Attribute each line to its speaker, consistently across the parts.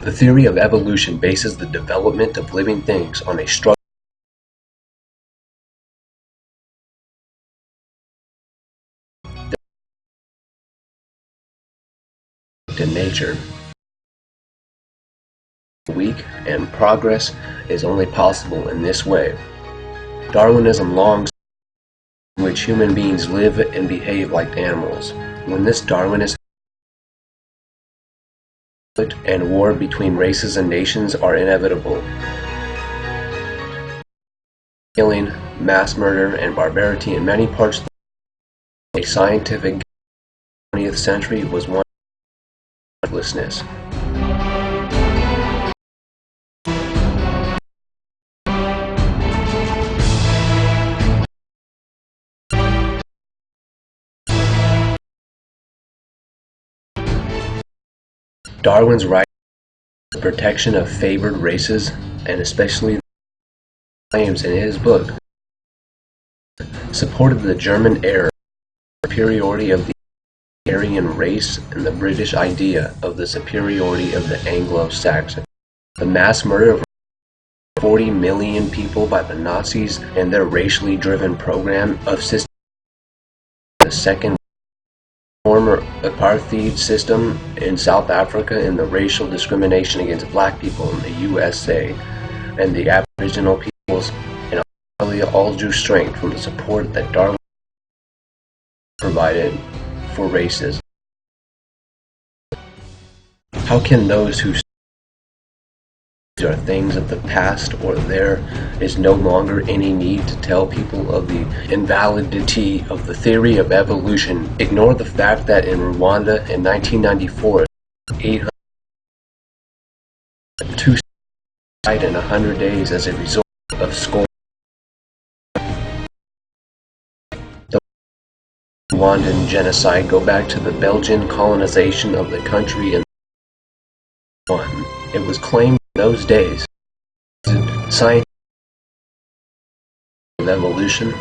Speaker 1: The theory of evolution bases the development of living things on a structure in nature. Weak and progress is only possible in this way. Darwinism longs in which human beings live and behave like animals. When this Darwinist and war between races and nations are inevitable. Killing, mass murder, and barbarity in many parts of the scientific 20th century was one of recklessness. Darwin's right to the protection of favored races, and especially the claims in his book, supported the German error of the superiority of the Aryan race and the British idea of the superiority of the Anglo-Saxon. The mass murder of 40 million people by the Nazis and their racially driven program of system, the second former apartheid system in South Africa, and the racial discrimination against black people in the USA and the Aboriginal peoples in Australia all drew strength from the support that Darwin provided for racism. How can those who say these are things of the past, or there is no longer any need to tell people of the invalidity of the theory of evolution, ignore the fact that in Rwanda in 1994, 802 died in 100 days as a result of school. The Rwandan genocide go back to the Belgian colonization of the country in 1901. It was claimed in those days that science of evolution,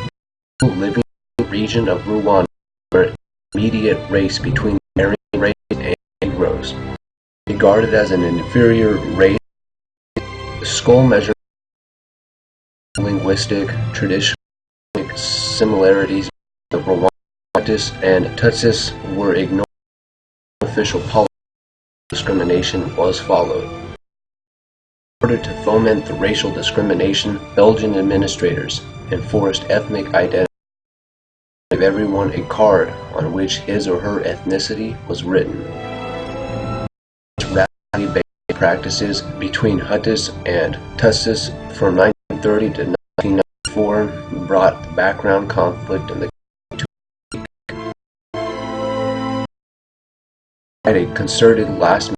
Speaker 1: living in the region of Rwanda, were immediate race between the Aryan race and Negroes. Regarded as an inferior race, the skull measure linguistic, traditional similarities of Rwandans and Tutsis were ignored. Official policy discrimination was followed. In order to foment the racial discrimination, Belgian administrators enforced ethnic identity, gave everyone a card on which his or her ethnicity was written. Racially-based practices between Hutus and Tutsis from 1930 to 1994 brought the background conflict in the a concerted last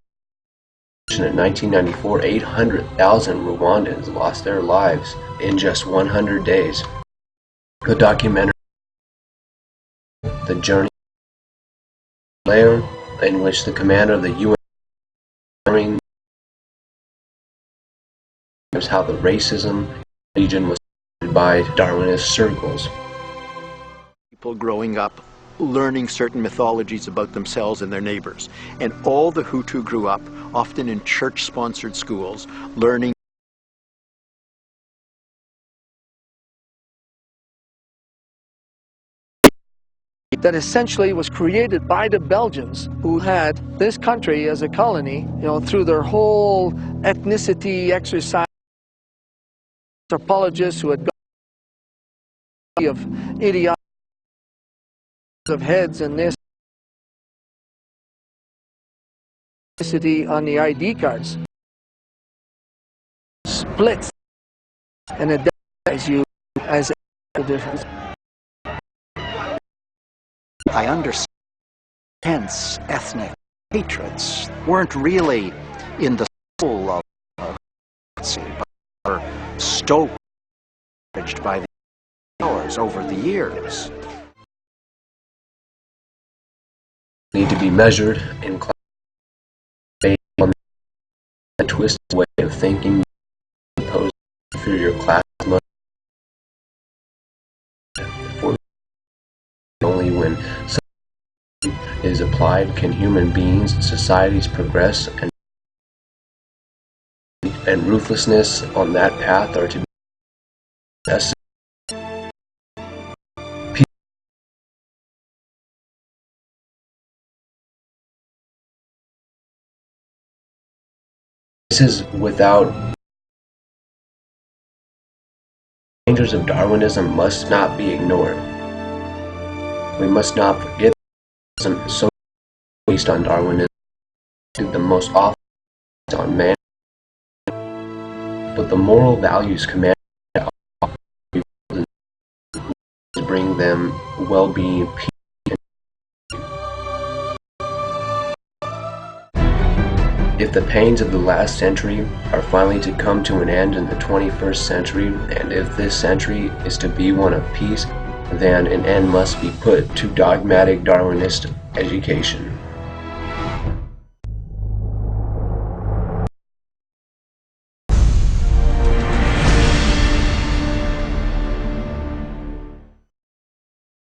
Speaker 1: in 1994, 800,000 Rwandans lost their lives in just 100 days. The documentary The Journey in which the commander of the UN how the racism region was by Darwinist circles.
Speaker 2: People growing up learning certain mythologies about themselves and their neighbors. And all the Hutu grew up, often in church-sponsored schools, learning
Speaker 3: that essentially was created by the Belgians, who had this country as a colony, through their whole ethnicity exercise. Anthropologists who had got of ideology of heads and this on the ID cards splits and identifies you as a difference.
Speaker 4: I understand intense ethnic hatreds weren't really in the soul of Nazi, but were stoked by the powers over the years.
Speaker 1: Need to be measured in class based on a twisted way of thinking imposed inferior class for only when something is applied can human beings and societies progress and and ruthlessness on that path are to be necessary. This is without dangers of Darwinism must not be ignored. We must not forget that so based on Darwinism the most awful on man, but the moral values commanded to bring them well-being, peace. If the pains of the last century are finally to come to an end in the 21st century, and if this century is to be one of peace, then an end must be put to dogmatic Darwinist education.